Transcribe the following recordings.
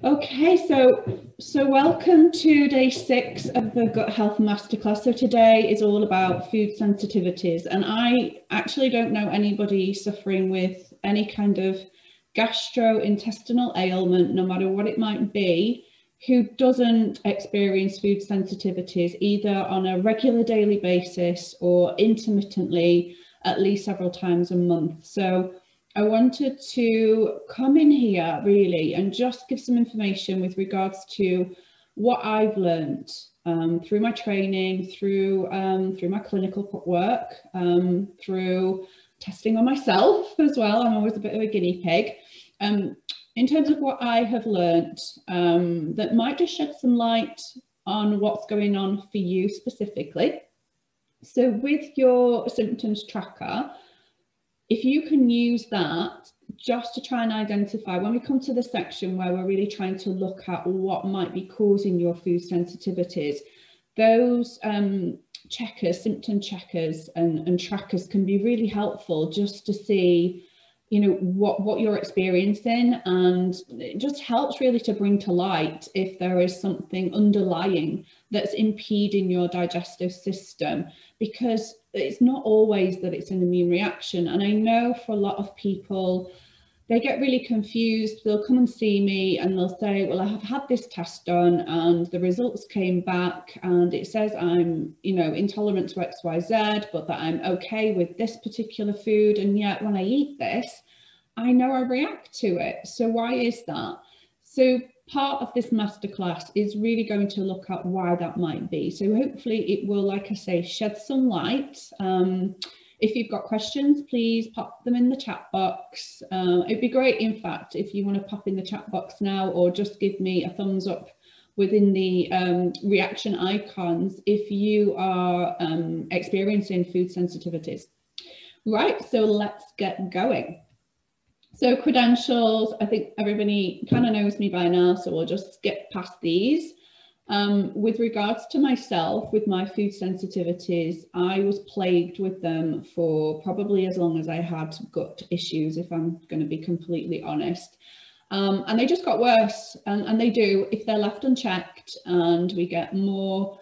Okay, so welcome to day 6 of the Gut Health Masterclass. So today is all about food sensitivities, and I actually don't know anybody suffering with any kind of gastrointestinal ailment, no matter what it might be, who doesn't experience food sensitivities either on a regular daily basis or intermittently at least several times a month. So I wanted to come in here really and just give some information with regards to what I've learned through my training, through my clinical work, through testing on myself as well. I'm always a bit of a guinea pig. In terms of what I have learned, that might just shed some light on what's going on for you specifically. So with your symptoms tracker, if you can use that just to try and identify, when we come to the section where we're really trying to look at what might be causing your food sensitivities, those checkers, symptom checkers and trackers can be really helpful just to see, you know, what you're experiencing, and it just helps really to bring to light if there is something underlying that's impeding your digestive system, because it's not always that it's an immune reaction. And I know for a lot of people, they get really confused. They'll come and see me and they'll say, well, I have had this test done and the results came back and it says I'm, you know, intolerant to XYZ, but that I'm okay with this particular food. And yet when I eat this, I know I react to it. So why is that? So part of this masterclass is really going to look at why that might be. So hopefully it will, like I say, shed some light. If you've got questions, please pop them in the chat box. It'd be great, in fact, if you want to pop in the chat box now, or just give me a thumbs up within the reaction icons if you are experiencing food sensitivities. Right, so let's get going. So credentials, I think everybody kind of knows me by now, so we'll just skip past these. With regards to myself, with my food sensitivities, I was plagued with them for probably as long as I had gut issues, if I'm going to be completely honest. And they just got worse, and they do if they're left unchecked, and we get more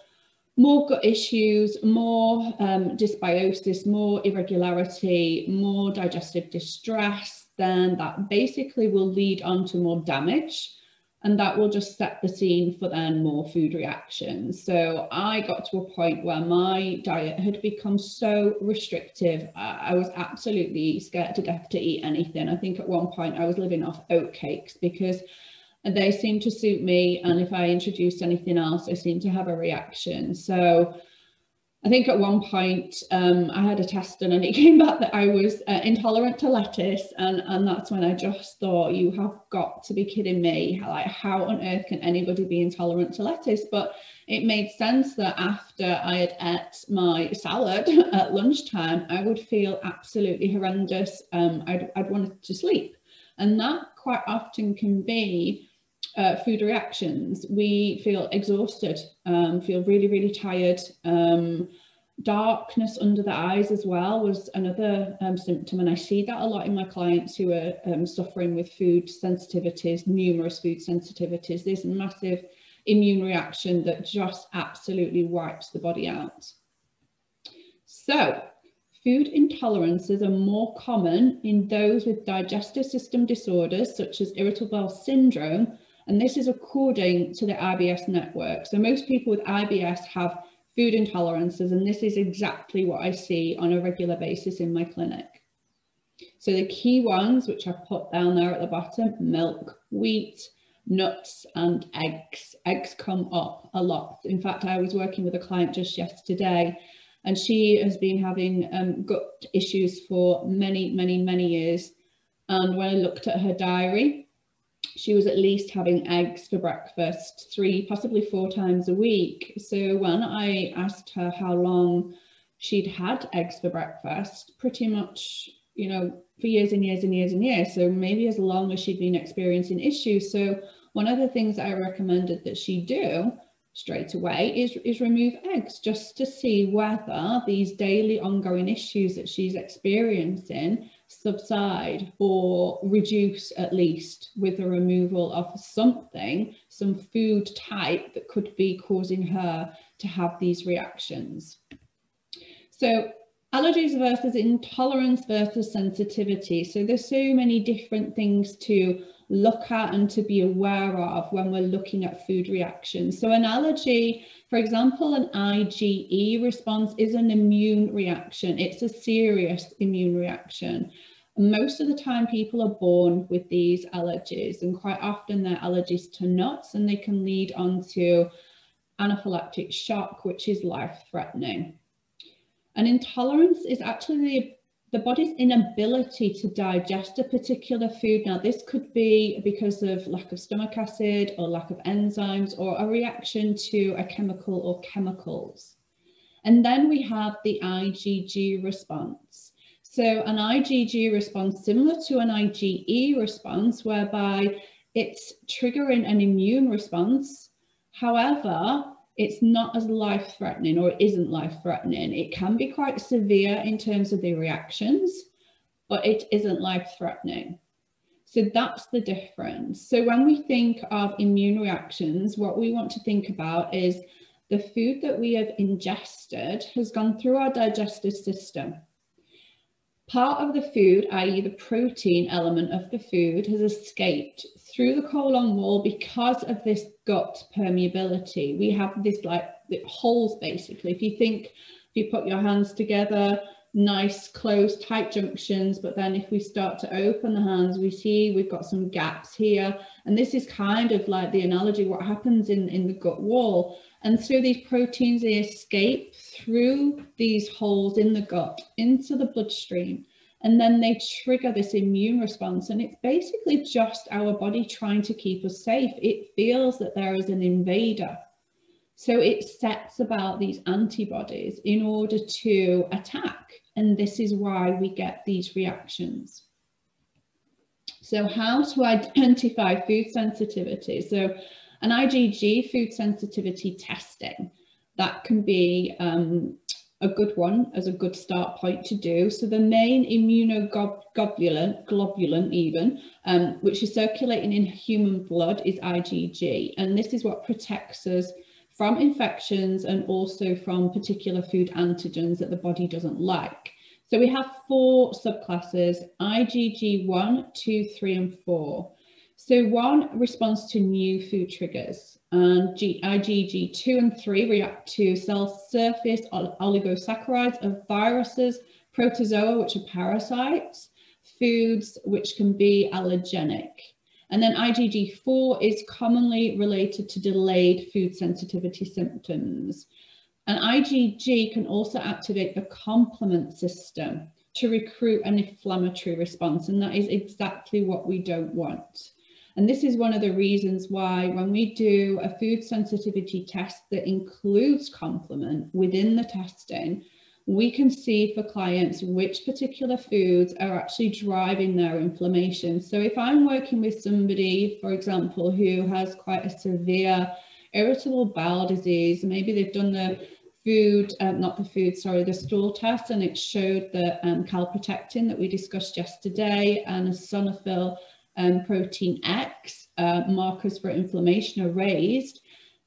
gut issues, more dysbiosis, more irregularity, more digestive distress. Then that basically will lead on to more damage, and that will just set the scene for then more food reactions. So I got to a point where my diet had become so restrictive. I was absolutely scared to death to eat anything. I think at one point I was living off oatcakes because they seemed to suit me, and if I introduced anything else, I seemed to have a reaction. So I think at one point I had a test done and it came back that I was intolerant to lettuce, and that's when I just thought, you have got to be kidding me. Like, how on earth can anybody be intolerant to lettuce? But it made sense that after I had ate my salad at lunchtime, I would feel absolutely horrendous. I'd wanted to sleep, and that quite often can be food reactions. We feel exhausted, feel really, really tired. Darkness under the eyes as well was another symptom, and I see that a lot in my clients who are suffering with food sensitivities, numerous food sensitivities. There's a massive immune reaction that just absolutely wipes the body out. So food intolerances are more common in those with digestive system disorders such as irritable bowel syndrome, and this is according to the IBS network. So most people with IBS have food intolerances, and this is exactly what I see on a regular basis in my clinic. So the key ones, which I've put down there at the bottom: milk, wheat, nuts, and eggs. Eggs come up a lot. In fact, I was working with a client just yesterday, and she has been having gut issues for many, many, many years. And when I looked at her diary, she was at least having eggs for breakfast 3, possibly 4 times a week. So when I asked her how long she'd had eggs for breakfast, pretty much, you know, for years and years and years and years. So maybe as long as she'd been experiencing issues. So one of the things that I recommended that she do straight away is remove eggs, just to see whether these daily ongoing issues that she's experiencing subside or reduce, at least with the removal of something, some food type that could be causing her to have these reactions. So allergies versus intolerance versus sensitivity. So there's so many different things to look at and to be aware of when we're looking at food reactions. So an allergy, for example, an IgE response is an immune reaction. It's a serious immune reaction. Most of the time people are born with these allergies, and quite often they're allergies to nuts, and they can lead on to anaphylactic shock, which is life-threatening. An intolerance is actually the body's inability to digest a particular food. Now, this could be because of lack of stomach acid or lack of enzymes or a reaction to a chemical or chemicals. And then we have the IgG response. So an IgG response, similar to an IgE response, whereby it's triggering an immune response. However, it's not as life-threatening, or it isn't life-threatening. It can be quite severe in terms of the reactions, but it isn't life-threatening. So that's the difference. So when we think of immune reactions, what we want to think about is the food that we have ingested has gone through our digestive system. Part of the food, i.e. the protein element of the food, has escaped through the colon wall because of this gut permeability. We have this like holes basically. If you put your hands together, nice closed tight junctions, but then if we start to open the hands, we see we've got some gaps here. And this is kind of like the analogy, what happens in the gut wall. And so these proteins, they escape through these holes in the gut into the bloodstream, and then they trigger this immune response. And it's basically just our body trying to keep us safe. It feels that there is an invader. So it sets about these antibodies in order to attack. And this is why we get these reactions. So how to identify food sensitivity? So an IgG food sensitivity testing, that can be a good one as a good start point to do. So the main immunoglobulin even, which is circulating in human blood, is IgG. And this is what protects us from infections and also from particular food antigens that the body doesn't like. So we have 4 subclasses: IgG 1, 2, 3, and 4. So 1 responds to new food triggers, and IgG 2 and 3 react to cell surface oligosaccharides of viruses, protozoa, which are parasites, foods which can be allergenic. And then IgG 4 is commonly related to delayed food sensitivity symptoms. And IgG can also activate the complement system to recruit an inflammatory response, and that is exactly what we don't want. And this is one of the reasons why when we do a food sensitivity test that includes complement within the testing, we can see for clients which particular foods are actually driving their inflammation. So if I'm working with somebody, for example, who has quite a severe irritable bowel disease, maybe they've done the stool test, and it showed the calprotectin that we discussed yesterday and eosinophil protein X markers for inflammation are raised,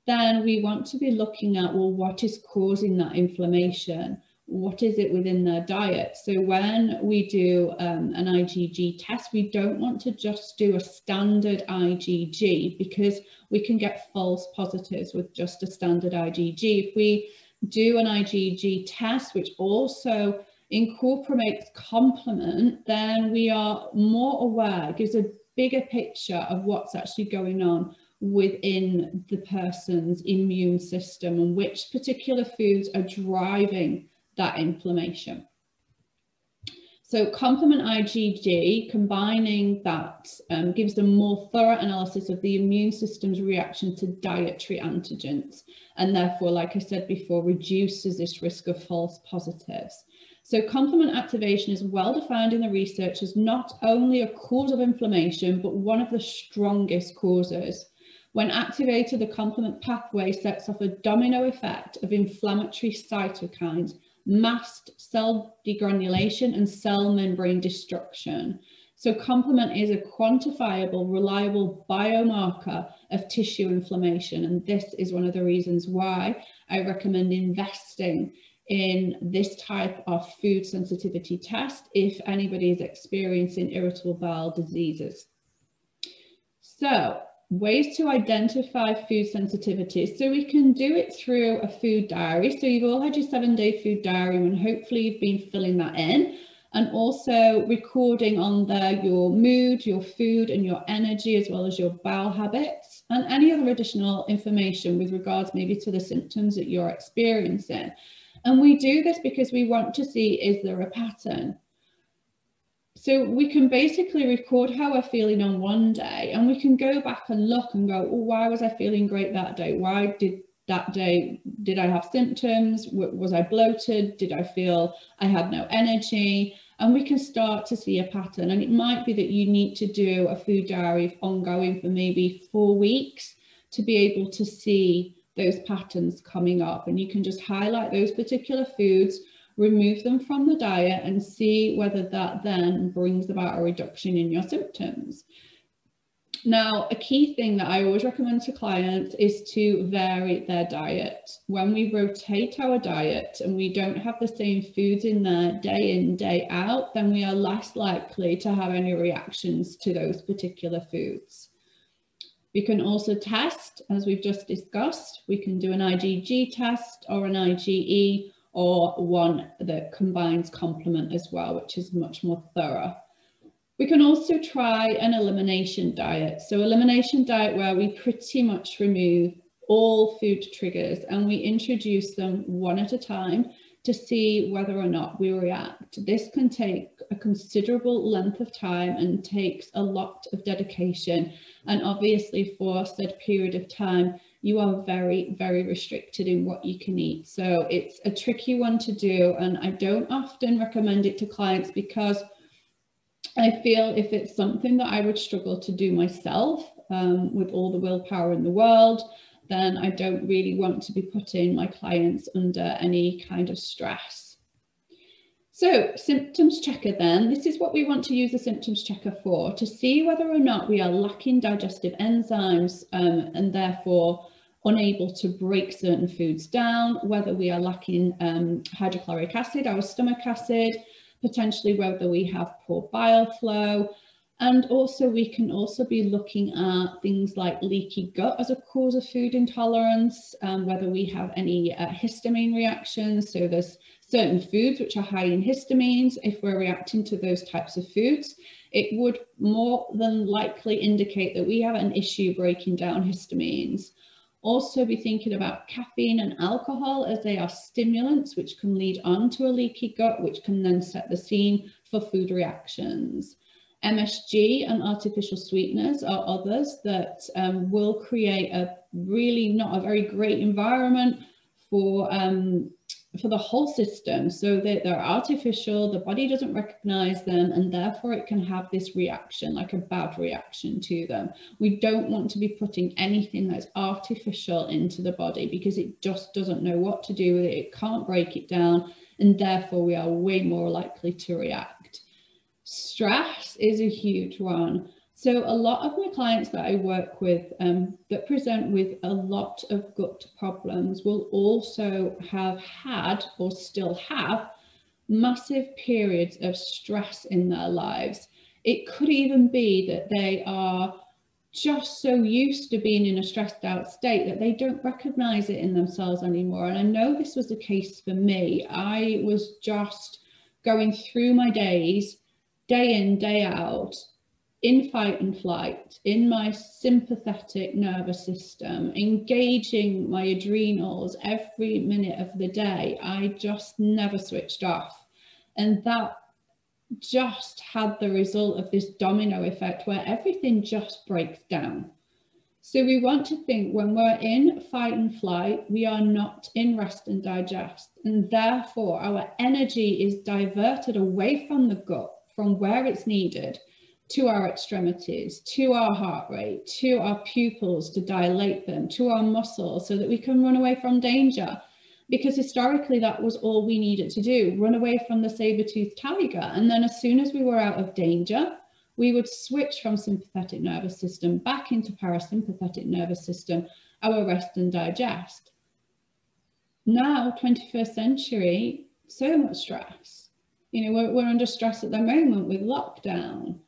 then we want to be looking at, well, what is causing that inflammation? What is it within their diet? So when we do an IgG test, we don't want to just do a standard IgG, because we can get false positives with just a standard IgG. If we do an IgG test, which also incorporates complement, then we are more aware, gives a bigger picture of what's actually going on within the person's immune system and which particular foods are driving that inflammation. So complement IgG, combining that, gives a more thorough analysis of the immune system's reaction to dietary antigens, and therefore, like I said before, reduces this risk of false positives. So complement activation is well defined in the research as not only a cause of inflammation, but one of the strongest causes. When activated, the complement pathway sets off a domino effect of inflammatory cytokines mast cell degranulation, and cell membrane destruction. So complement is a quantifiable, reliable biomarker of tissue inflammation. And this is one of the reasons why I recommend investing in this type of food sensitivity test if anybody is experiencing irritable bowel diseases. So ways to identify food sensitivities. So we can do it through a food diary. So you've all had your 7-day food diary and hopefully you've been filling that in, and also recording on there your mood, your food and your energy, as well as your bowel habits and any other additional information with regards maybe to the symptoms that you're experiencing. And we do this because we want to see, is there a pattern? So we can basically record how we're feeling on one day, and we can go back and look and go, oh, why was I feeling great that day? Why did that day, did I have symptoms? Was I bloated? Did I feel I had no energy? And we can start to see a pattern. And it might be that you need to do a food diary ongoing for maybe 4 weeks to be able to see those patterns coming up. And you can just highlight those particular foods, remove them from the diet, and see whether that then brings about a reduction in your symptoms. Now, a key thing that I always recommend to clients is to vary their diet. When we rotate our diet and we don't have the same foods in there day in, day out, then we are less likely to have any reactions to those particular foods. We can also test, as we've just discussed. We can do an IgG test or an IgE, or one that combines complement as well, which is much more thorough. We can also try an elimination diet. So elimination diet where we pretty much remove all food triggers and we introduce them one at a time to see whether or not we react. This can take a considerable length of time and takes a lot of dedication. And obviously for said period of time, you are very, very restricted in what you can eat. So it's a tricky one to do. And I don't often recommend it to clients because I feel if it's something that I would struggle to do myself with all the willpower in the world, then I don't really want to be putting my clients under any kind of stress. So symptoms checker then, this is what we want to use the symptoms checker for, to see whether or not we are lacking digestive enzymes and therefore unable to break certain foods down, whether we are lacking hydrochloric acid, our stomach acid, potentially whether we have poor bile flow. And also we can also be looking at things like leaky gut as a cause of food intolerance, whether we have any histamine reactions. So there's certain foods which are high in histamines. If we're reacting to those types of foods, it would more than likely indicate that we have an issue breaking down histamines. Also be thinking about caffeine and alcohol, as they are stimulants which can lead on to a leaky gut, which can then set the scene for food reactions. MSG and artificial sweeteners are others that will create a really not a very great environment for the whole system. So they're artificial, the body doesn't recognize them, and therefore it can have this reaction, like a bad reaction to them. We don't want to be putting anything that's artificial into the body because it just doesn't know what to do with it. It can't break it down, and therefore we are way more likely to react. Stress is a huge one. So a lot of my clients that I work with that present with a lot of gut problems will also have had or still have massive periods of stress in their lives. It could even be that they are just so used to being in a stressed out state that they don't recognize it in themselves anymore. And I know this was the case for me. I was just going through my days, day in, day out, in fight and flight, in my sympathetic nervous system, engaging my adrenals every minute of the day. I just never switched off. And that just had the result of this domino effect where everything just breaks down. So we want to think when we're in fight and flight, we are not in rest and digest. And therefore our energy is diverted away from the gut, from where it's needed, to our extremities, to our heart rate, to our pupils to dilate them, to our muscles so that we can run away from danger. because historically that was all we needed to do, run away from the saber-toothed tiger. And then as soon as we were out of danger, we would switch from sympathetic nervous system back into parasympathetic nervous system, our rest and digest. Now, 21st century, so much stress. You know, we're under stress at the moment with lockdown,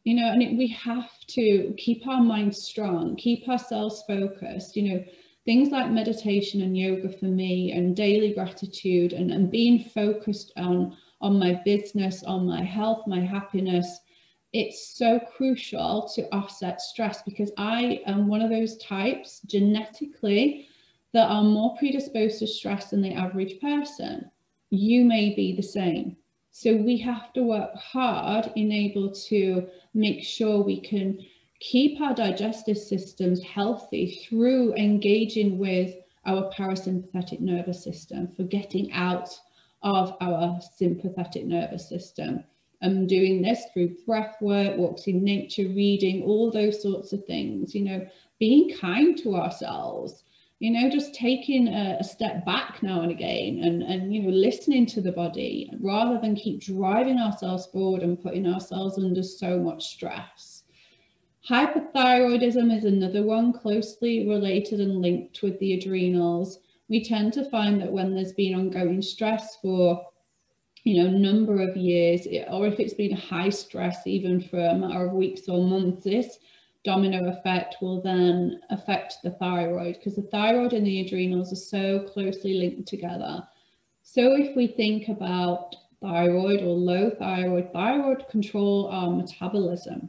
you know, and we have to keep our minds strong, keep ourselves focused, you know, things like meditation and yoga for me, and daily gratitude, and being focused on my business, on my health, my happiness. It's so crucial to offset stress, because I am one of those types genetically that are more predisposed to stress than the average person. You may be the same. So we have to work hard in able to make sure we can keep our digestive systems healthy through engaging with our parasympathetic nervous system, for getting out of our sympathetic nervous system. I'm doing this through breath work, walks in nature, reading, all those sorts of things, you know, being kind to ourselves, you know, just taking a step back now and again, and you know, listening to the body rather than keep driving ourselves forward and putting ourselves under so much stress. Hypothyroidism is another one closely related and linked with the adrenals. We tend to find that when there's been ongoing stress for, you know, number of years, or if it's been high stress even for a matter of weeks or months, this domino effect will then affect the thyroid, because the thyroid and the adrenals are so closely linked together. So if we think about thyroid or low thyroid, thyroid control our metabolism.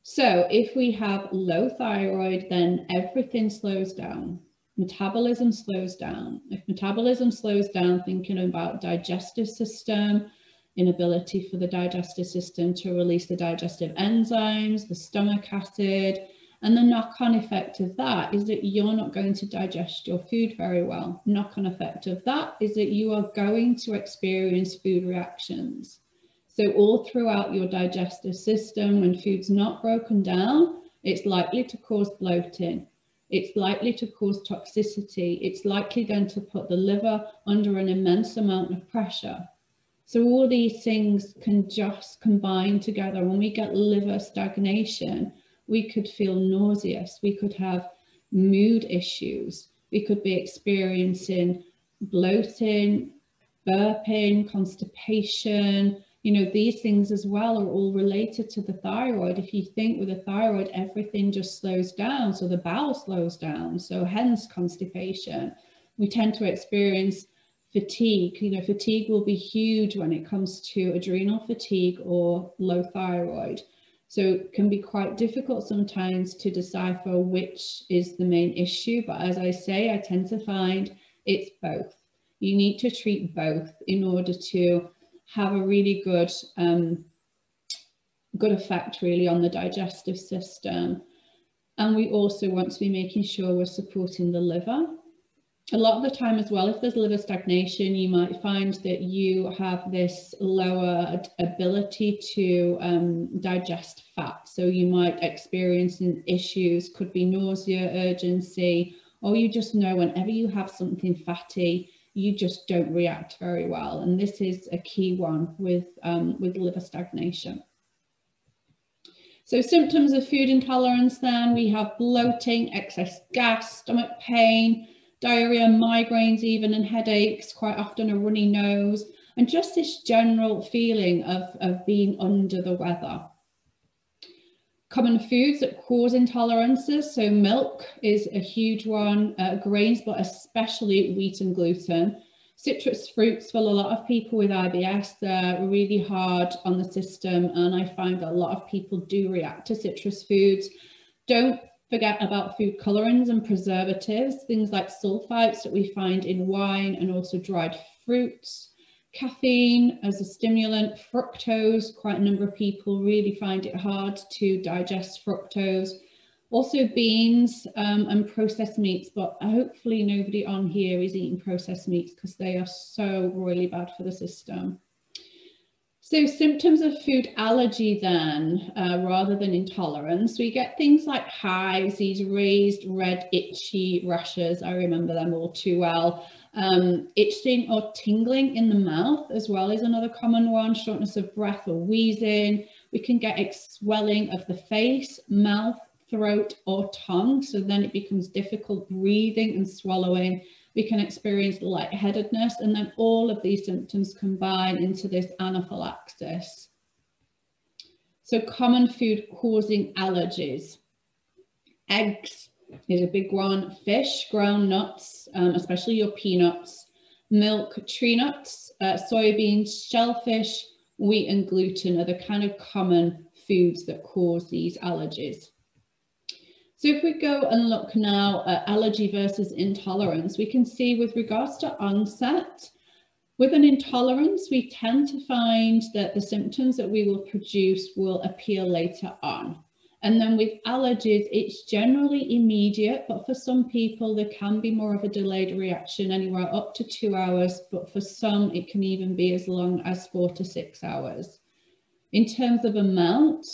So if we have low thyroid, then everything slows down. Metabolism slows down. If metabolism slows down, thinking about digestive system, inability for the digestive system to release the digestive enzymes, the stomach acid, and the knock-on effect of that is that you're not going to digest your food very well. Knock-on effect of that is that you are going to experience food reactions. So all throughout your digestive system, when food's not broken down, it's likely to cause bloating. It's likely to cause toxicity. It's likely going to put the liver under an immense amount of pressure. So all these things can just combine together. When we get liver stagnation, we could feel nauseous. We could have mood issues. We could be experiencing bloating, burping, constipation. You know, these things as well are all related to the thyroid. If you think with the thyroid, everything just slows down. So the bowel slows down. So hence constipation. We tend to experience fatigue. You know, fatigue will be huge when it comes to adrenal fatigue or low thyroid. So it can be quite difficult sometimes to decipher which is the main issue. But as I say, I tend to find it's both. You need to treat both in order to have a really good effect really on the digestive system. And we also want to be making sure we're supporting the liver. A lot of the time as well, if there's liver stagnation, you might find that you have this lower ability to digest fat. So you might experience issues, could be nausea, urgency, or you just know whenever you have something fatty, you just don't react very well. And this is a key one with liver stagnation. So symptoms of food intolerance then, we have bloating, excess gas, stomach pain, diarrhea, migraines even, and headaches, quite often a runny nose, and just this general feeling of being under the weather. Common foods that cause intolerances, so milk is a huge one, grains, but especially wheat and gluten. Citrus fruits for a lot of people with IBS, they're really hard on the system, and I find that a lot of people do react to citrus foods. Don't forget about food colorants and preservatives, things like sulfites that we find in wine and also dried fruits. Caffeine as a stimulant, fructose, quite a number of people really find it hard to digest fructose. Also beans and processed meats, but hopefully nobody on here is eating processed meats because they are so really bad for the system. So symptoms of food allergy then, rather than intolerance, we get things like hives, these raised red itchy rashes. I remember them all too well. Itching or tingling in the mouth as well is another common one, shortness of breath or wheezing. We can get swelling of the face, mouth, throat or tongue, so then it becomes difficult breathing and swallowing. We can experience lightheadedness, and then all of these symptoms combine into this anaphylaxis. So common food causing allergies. Eggs is a big one, fish, ground nuts, especially your peanuts, milk, tree nuts, soybeans, shellfish, wheat and gluten are the kind of common foods that cause these allergies. So if we go and look now at allergy versus intolerance, we can see with regards to onset, with an intolerance, we tend to find that the symptoms that we will produce will appear later on. And then with allergies, it's generally immediate, but for some people, there can be more of a delayed reaction, anywhere up to 2 hours, but for some, it can even be as long as 4 to 6 hours. In terms of amount,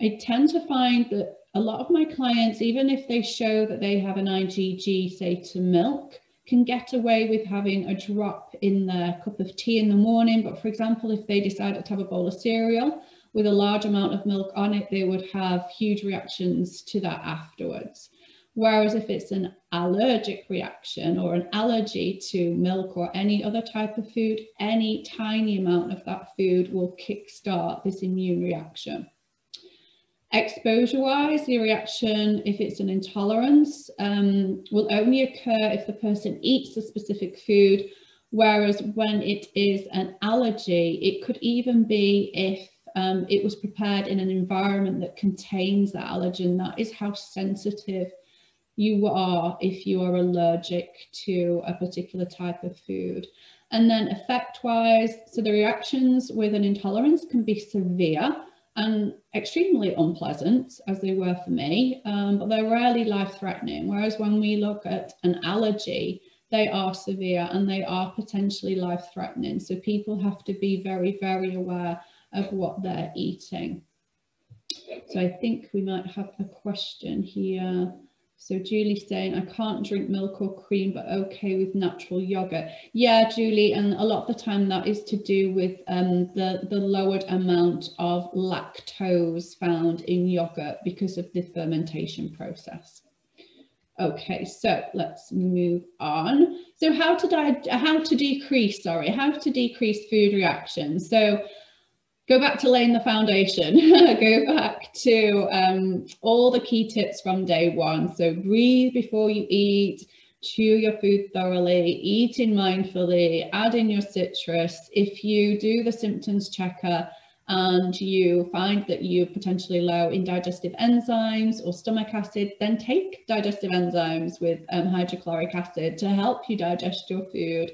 I tend to find that a lot of my clients, even if they show that they have an IgG, say to milk, can get away with having a drop in their cup of tea in the morning. But for example, if they decided to have a bowl of cereal with a large amount of milk on it, they would have huge reactions to that afterwards. Whereas if it's an allergic reaction or an allergy to milk or any other type of food, any tiny amount of that food will kickstart this immune reaction. Exposure-wise, the reaction, if it's an intolerance, will only occur if the person eats a specific food, whereas when it is an allergy, it could even be if it was prepared in an environment that contains the allergen. That is how sensitive you are if you are allergic to a particular type of food. And then effect-wise, so the reactions with an intolerance can be severe and extremely unpleasant, as they were for me, but they're rarely life-threatening. Whereas when we look at an allergy, they are severe and they are potentially life-threatening. So people have to be very, very aware of what they're eating. So I think we might have a question here. So Julie's saying, I can't drink milk or cream, but okay with natural yogurt. Yeah, Julie, and a lot of the time that is to do with the lowered amount of lactose found in yogurt because of the fermentation process. Okay, so let's move on. So how to decrease food reactions. So go back to laying the foundation, go back to all the key tips from day one. So breathe before you eat, chew your food thoroughly, eating mindfully, add in your citrus. If you do the symptoms checker and you find that you potentially low in digestive enzymes or stomach acid, then take digestive enzymes with hydrochloric acid to help you digest your food.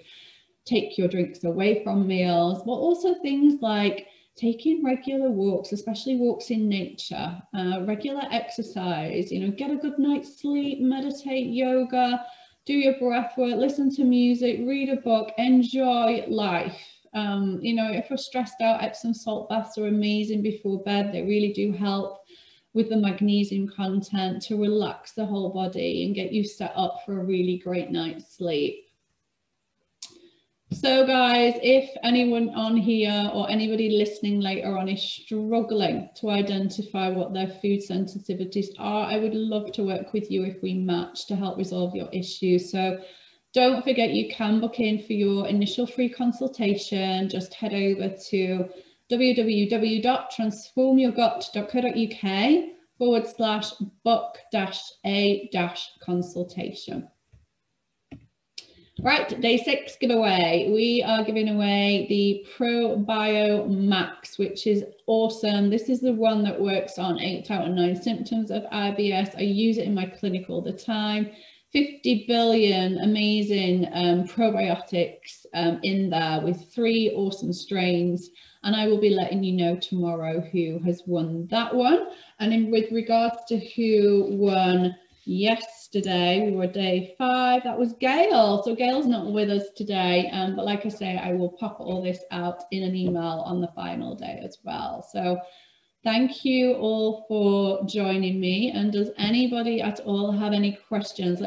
Take your drinks away from meals, but also things like taking regular walks, especially walks in nature, regular exercise, get a good night's sleep, meditate, yoga, do your breath work, listen to music, read a book, enjoy life. If we're stressed out, Epsom salt baths are amazing before bed. They really do help with the magnesium content to relax the whole body and get you set up for a really great night's sleep. So guys, if anyone on here or anybody listening later on is struggling to identify what their food sensitivities are, I would love to work with you if we match to help resolve your issues. So don't forget, you can book in for your initial free consultation. Just head over to www.transformyourgut.co.uk/book-a-consultation. Right, day 6 giveaway. We are giving away the ProBio Max, which is awesome. This is the one that works on 8 out of 9 symptoms of IBS. I use it in my clinic all the time. 50 billion amazing probiotics in there with 3 awesome strains. And I will be letting you know tomorrow who has won that one. And with regards to who won yesterday, we were day 5, that was Gail. So Gail's not with us today, but like I say, I will pop all this out in an email on the final day as well. So thank you all for joining me. And does anybody at all have any questions?